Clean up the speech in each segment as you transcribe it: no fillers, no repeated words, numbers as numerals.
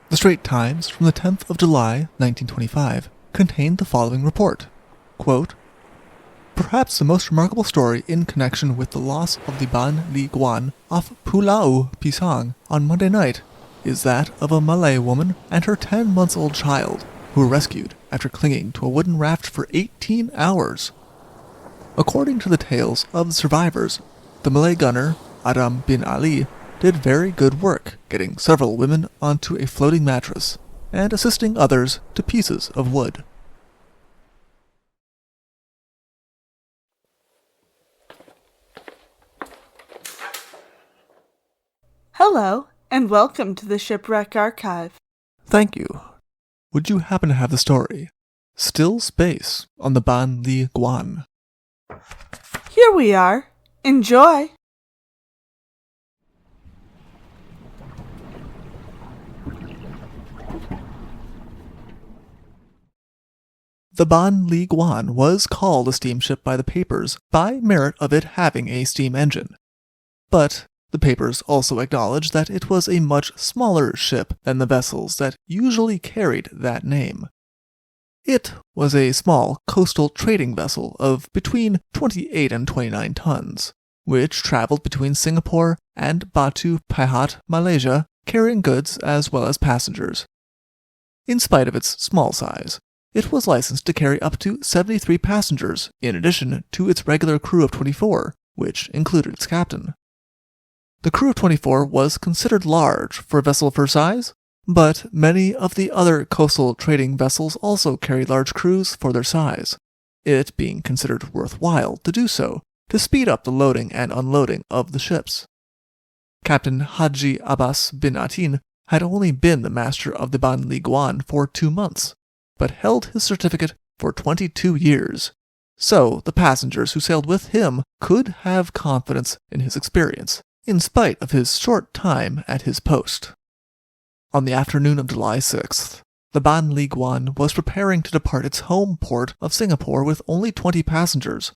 The Strait Times from the 10th of July, 1925, contained the following report. Quote, "Perhaps the most remarkable story in connection with the loss of the Ban Lee Guan off Pulau Pisang on Monday night is that of a Malay woman and her 10-month-old child, who were rescued after clinging to a wooden raft for 18 hours. According to the tales of the survivors, the Malay gunner, Adam bin Ali, did very good work getting several women onto a floating mattress and assisting others to pieces of wood." Hello, and welcome to the Shipwreck Archive. Thank you. Would you happen to have the story, Still Space on the Ban Lee Guan? Here we are. Enjoy! The Ban Lee Guan was called a steamship by the papers by merit of it having a steam engine. But the papers also acknowledged that it was a much smaller ship than the vessels that usually carried that name. It was a small coastal trading vessel of between 28 and 29 tons, which traveled between Singapore and Batu Pahat, Malaysia, carrying goods as well as passengers. In spite of its small size, it was licensed to carry up to 73 passengers, in addition to its regular crew of 24, which included its captain. The crew of 24 was considered large for a vessel of her size, but many of the other coastal trading vessels also carried large crews for their size, it being considered worthwhile to do so to speed up the loading and unloading of the ships. Captain Haji Abbas bin Atin had only been the master of the Ban Lee Guan for 2 months, but held his certificate for 22 years, so the passengers who sailed with him could have confidence in his experience, in spite of his short time at his post. On the afternoon of July 6th, the Ban Lee Guan was preparing to depart its home port of Singapore with only 20 passengers.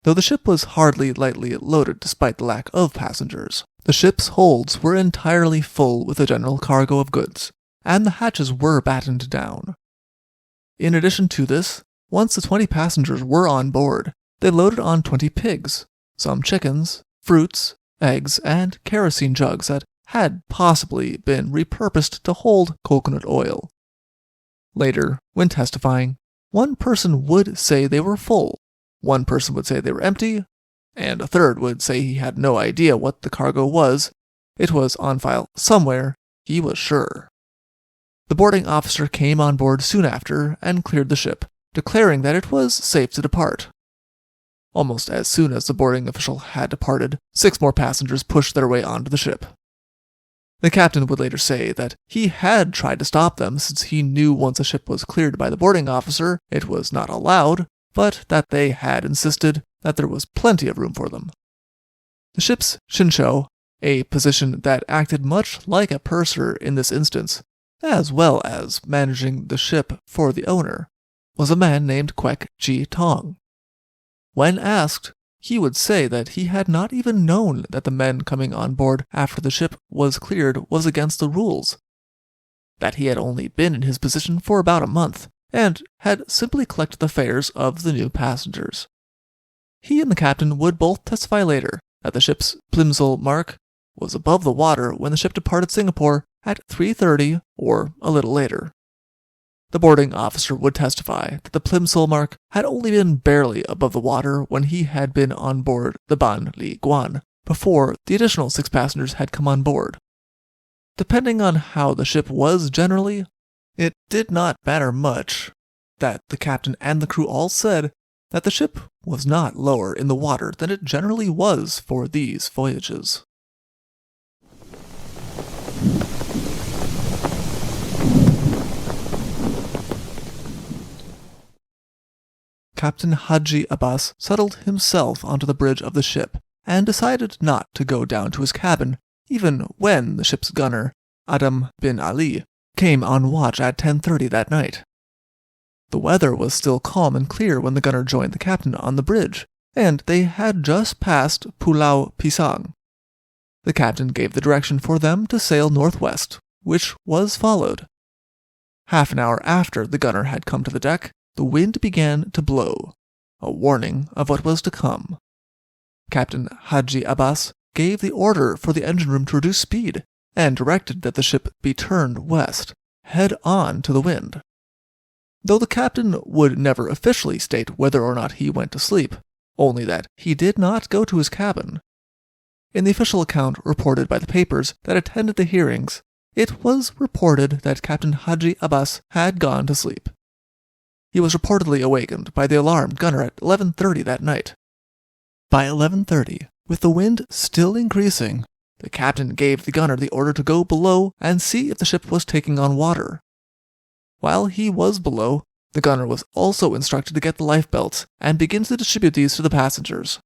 Though the ship was hardly lightly loaded despite the lack of passengers, the ship's holds were entirely full with a general cargo of goods, and the hatches were battened down. In addition to this, once the 20 passengers were on board, they loaded on 20 pigs, some chickens, fruits, eggs, and kerosene jugs that had possibly been repurposed to hold coconut oil. Later, when testifying, one person would say they were full, one person would say they were empty, and a third would say he had no idea what the cargo was. It was on file somewhere, he was sure. The boarding officer came on board soon after and cleared the ship, declaring that it was safe to depart. Almost as soon as the boarding official had departed, 6 more passengers pushed their way onto the ship. The captain would later say that he had tried to stop them since he knew once a ship was cleared by the boarding officer, it was not allowed, but that they had insisted that there was plenty of room for them. The ship's shinshou, a position that acted much like a purser in this instance, as well as managing the ship for the owner, was a man named Kwek Chi Tong. When asked, he would say that he had not even known that the men coming on board after the ship was cleared was against the rules, that he had only been in his position for about a month, and had simply collected the fares of the new passengers. He and the captain would both testify later that the ship's plimsoll mark was above the water when the ship departed Singapore at 3:30 or a little later. The boarding officer would testify that the plimsoll mark had only been barely above the water when he had been on board the Ban Lee Guan, before the additional 6 passengers had come on board. Depending on how the ship was generally, it did not matter much that the captain and the crew all said that the ship was not lower in the water than it generally was for these voyages. Captain Haji Abbas settled himself onto the bridge of the ship and decided not to go down to his cabin even when the ship's gunner, Adam bin Ali, came on watch at 10:30 that night. The weather was still calm and clear when the gunner joined the captain on the bridge, and they had just passed Pulau Pisang. The captain gave the direction for them to sail northwest, which was followed, Half an hour after the gunner had come to the deck, the wind began to blow, a warning of what was to come. Captain Haji Abbas gave the order for the engine room to reduce speed and directed that the ship be turned west, head on to the wind. Though the captain would never officially state whether or not he went to sleep, only that he did not go to his cabin. In the official account reported by the papers that attended the hearings, it was reported that Captain Haji Abbas had gone to sleep. He was reportedly awakened by the alarmed gunner at 11:30 that night. By 11:30, with the wind still increasing, the captain gave the gunner the order to go below and see if the ship was taking on water. While he was below, the gunner was also instructed to get the lifebelts and begin to distribute these to the passengers.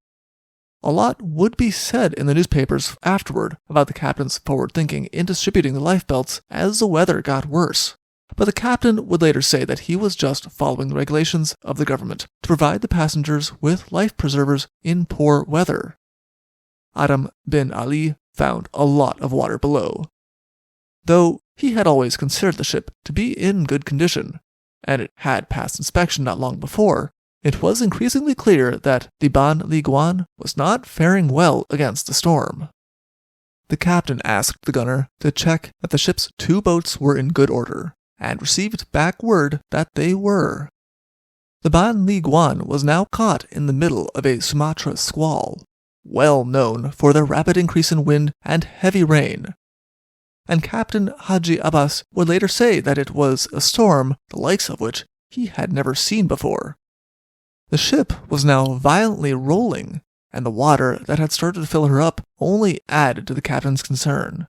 A lot would be said in the newspapers afterward about the captain's forward thinking in distributing the lifebelts as the weather got worse, but the captain would later say that he was just following the regulations of the government to provide the passengers with life preservers in poor weather. Adam bin Ali found a lot of water below. Though he had always considered the ship to be in good condition, and it had passed inspection not long before, it was increasingly clear that the Ban Lee Guan was not faring well against the storm. The captain asked the gunner to check that the ship's 2 boats were in good order, and received back word that they were. The Ban Lee Guan was now caught in the middle of a Sumatra squall, well known for their rapid increase in wind and heavy rain, and Captain Haji Abbas would later say that it was a storm the likes of which he had never seen before. The ship was now violently rolling, and the water that had started to fill her up only added to the captain's concern.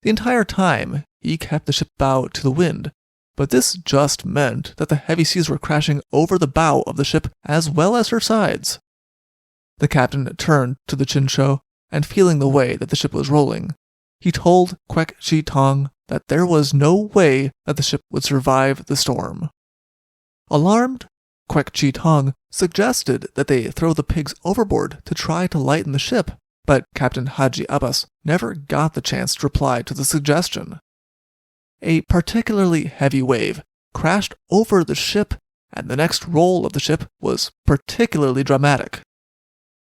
The entire time, he kept the ship bow to the wind, but this just meant that the heavy seas were crashing over the bow of the ship as well as her sides. The captain turned to the Chincho, and feeling the way that the ship was rolling, he told Kwek Chi Tong that there was no way that the ship would survive the storm. Alarmed, Kwek Chi Tong suggested that they throw the pigs overboard to try to lighten the ship, but Captain Haji Abbas never got the chance to reply to the suggestion. A particularly heavy wave crashed over the ship, and the next roll of the ship was particularly dramatic.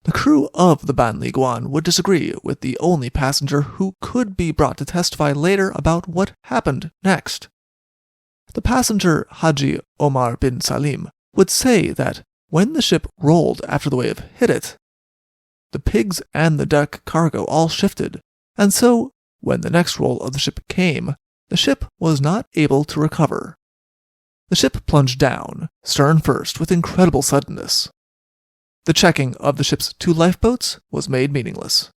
The crew of the Ban Lee Guan would disagree with the only passenger who could be brought to testify later about what happened next. The passenger Haji Omar bin Salim would say that when the ship rolled after the wave hit it, the pigs and the deck cargo all shifted, and so, when the next roll of the ship came, the ship was not able to recover. The ship plunged down, stern first, with incredible suddenness. The checking of the ship's 2 lifeboats was made meaningless.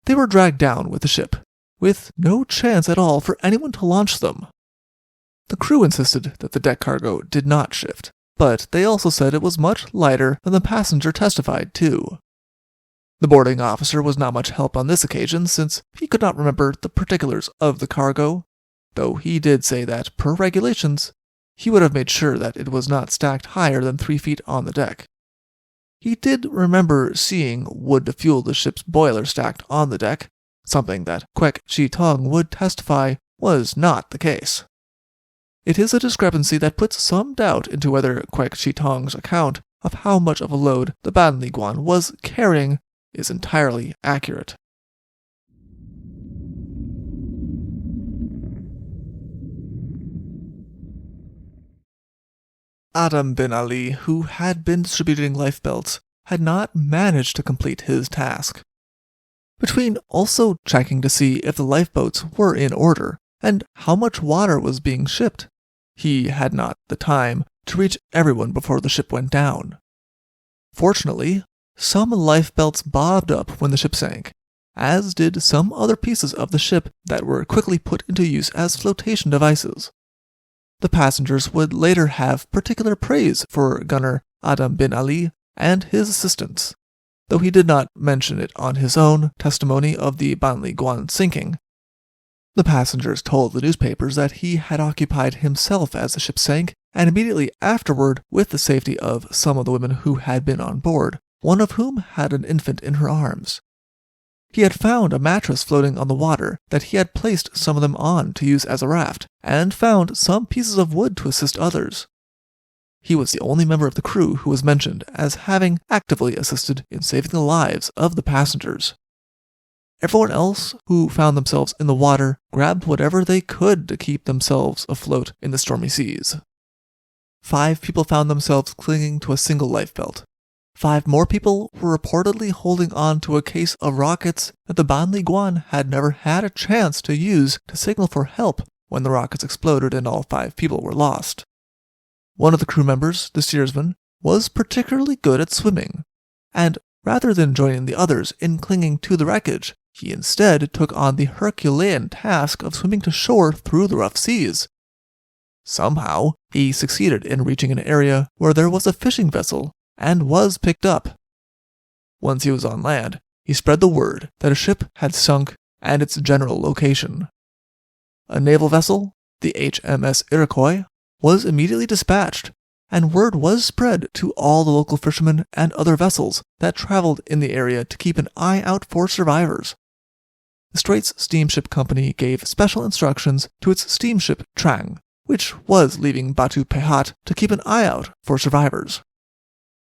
They were dragged down with the ship, with no chance at all for anyone to launch them. The crew insisted that the deck cargo did not shift, but they also said it was much lighter than the passenger testified to. The boarding officer was not much help on this occasion, since he could not remember the particulars of the cargo, though he did say that, per regulations, he would have made sure that it was not stacked higher than 3 feet on the deck. He did remember seeing wood to fuel the ship's boiler stacked on the deck, something that Kwek Chi Tong would testify was not the case. It is a discrepancy that puts some doubt into whether Kwek Chi Tong's account of how much of a load the Ban Lee Guan was carrying is entirely accurate. Adam bin Ali, who had been distributing lifebelts, had not managed to complete his task. Between also checking to see if the lifeboats were in order and how much water was being shipped, he had not the time to reach everyone before the ship went down. Fortunately, some lifebelts bobbed up when the ship sank, as did some other pieces of the ship that were quickly put into use as flotation devices. The passengers would later have particular praise for gunner Adam bin Ali and his assistants, though he did not mention it on his own testimony of the Ban Lee Guan sinking. The passengers told the newspapers that he had occupied himself as the ship sank, and immediately afterward with the safety of some of the women who had been on board, one of whom had an infant in her arms. He had found a mattress floating on the water that he had placed some of them on to use as a raft, and found some pieces of wood to assist others. He was the only member of the crew who was mentioned as having actively assisted in saving the lives of the passengers. Everyone else who found themselves in the water grabbed whatever they could to keep themselves afloat in the stormy seas. 5 people found themselves clinging to a single lifebelt. 5 more people were reportedly holding on to a case of rockets that the Ban Lee Guan had never had a chance to use to signal for help when the rockets exploded and all 5 people were lost. One of the crew members, the steersman, was particularly good at swimming, and rather than joining the others in clinging to the wreckage, he instead took on the Herculean task of swimming to shore through the rough seas. Somehow, he succeeded in reaching an area where there was a fishing vessel and was picked up. Once he was on land, he spread the word that a ship had sunk and its general location. A naval vessel, the HMS Iroquois, was immediately dispatched, and word was spread to all the local fishermen and other vessels that traveled in the area to keep an eye out for survivors. The Straits Steamship Company gave special instructions to its steamship Trang, which was leaving Batu Pahat, to keep an eye out for survivors.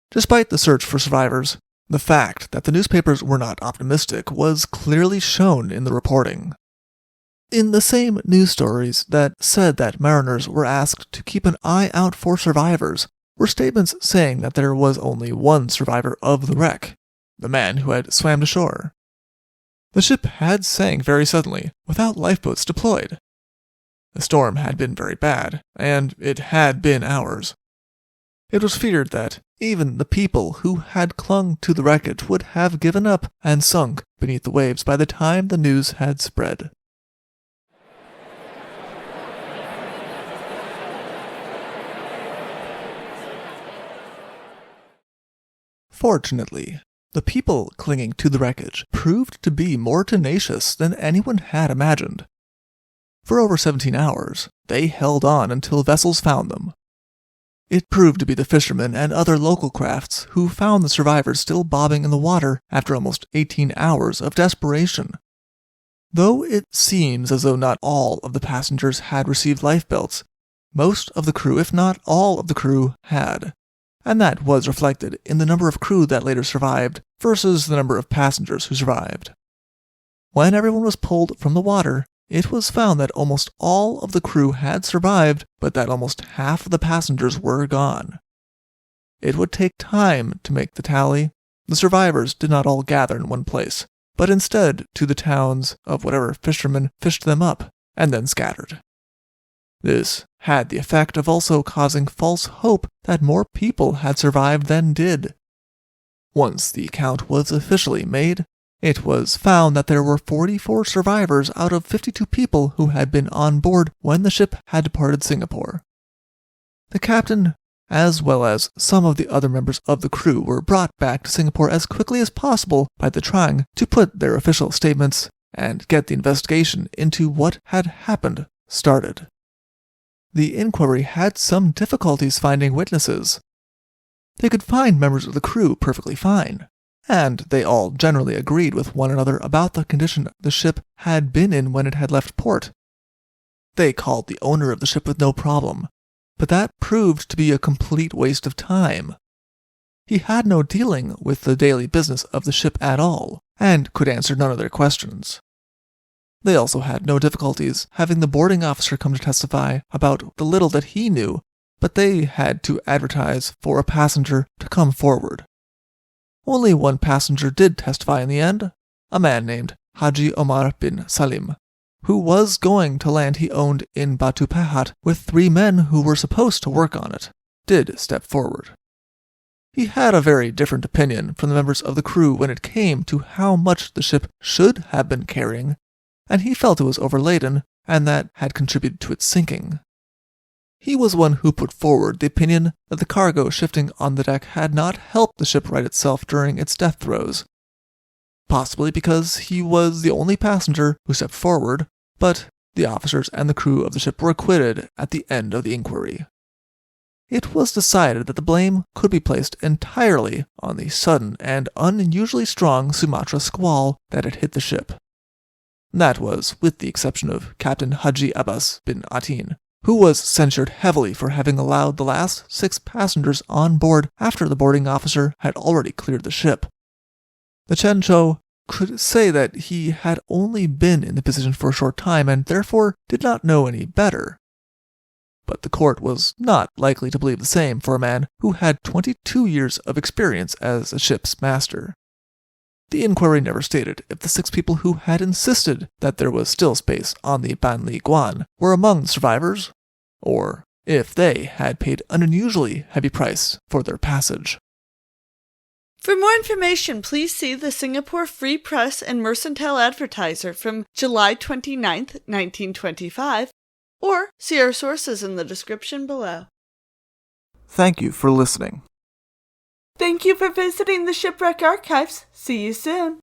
Despite the search for survivors, the fact that the newspapers were not optimistic was clearly shown in the reporting. In the same news stories that said that mariners were asked to keep an eye out for survivors were statements saying that there was only one survivor of the wreck, the man who had swam to shore. The ship had sank very suddenly, without lifeboats deployed. The storm had been very bad, and it had been hours. It was feared that even the people who had clung to the wreckage would have given up and sunk beneath the waves by the time the news had spread. Fortunately, the people clinging to the wreckage proved to be more tenacious than anyone had imagined. For over 17 hours, they held on until vessels found them. It proved to be the fishermen and other local crafts who found the survivors still bobbing in the water after almost 18 hours of desperation. Though it seems as though not all of the passengers had received lifebelts, most of the crew, if not all of the crew, had. And that was reflected in the number of crew that later survived versus the number of passengers who survived. When everyone was pulled from the water, it was found that almost all of the crew had survived, but that almost half of the passengers were gone. It would take time to make the tally. The survivors did not all gather in one place, but instead to the towns of whatever fishermen fished them up, and then scattered. This had the effect of also causing false hope that more people had survived than did. Once the count was officially made, it was found that there were 44 survivors out of 52 people who had been on board when the ship had departed Singapore. The captain, as well as some of the other members of the crew, were brought back to Singapore as quickly as possible by the Trang to put their official statements and get the investigation into what had happened started. The inquiry had some difficulties finding witnesses. They could find members of the crew perfectly fine, and they all generally agreed with one another about the condition the ship had been in when it had left port. They called the owner of the ship with no problem, but that proved to be a complete waste of time. He had no dealing with the daily business of the ship at all, and could answer none of their questions. They also had no difficulties having the boarding officer come to testify about the little that he knew, but they had to advertise for a passenger to come forward. Only one passenger did testify in the end, a man named Haji Omar bin Salim, who was going to land he owned in Batu Pahat with 3 men who were supposed to work on it, did step forward. He had a very different opinion from the members of the crew when it came to how much the ship should have been carrying, and he felt it was overladen and that had contributed to its sinking. He was one who put forward the opinion that the cargo shifting on the deck had not helped the ship right itself during its death throes. Possibly because he was the only passenger who stepped forward, but the officers and the crew of the ship were acquitted at the end of the inquiry. It was decided that the blame could be placed entirely on the sudden and unusually strong Sumatra squall that had hit the ship. That was with the exception of Captain Haji Abbas bin Atin, who was censured heavily for having allowed the last 6 passengers on board after the boarding officer had already cleared the ship. The Chen Chou could say that he had only been in the position for a short time and therefore did not know any better. But the court was not likely to believe the same for a man who had 22 years of experience as a ship's master. The inquiry never stated if the 6 people who had insisted that there was still space on the Ban Lee Guan were among the survivors, or if they had paid an unusually heavy price for their passage. For more information, please see the Singapore Free Press and Mercantile Advertiser from July 29, 1925, or see our sources in the description below. Thank you for listening. Thank you for visiting the Shipwreck Archives. See you soon.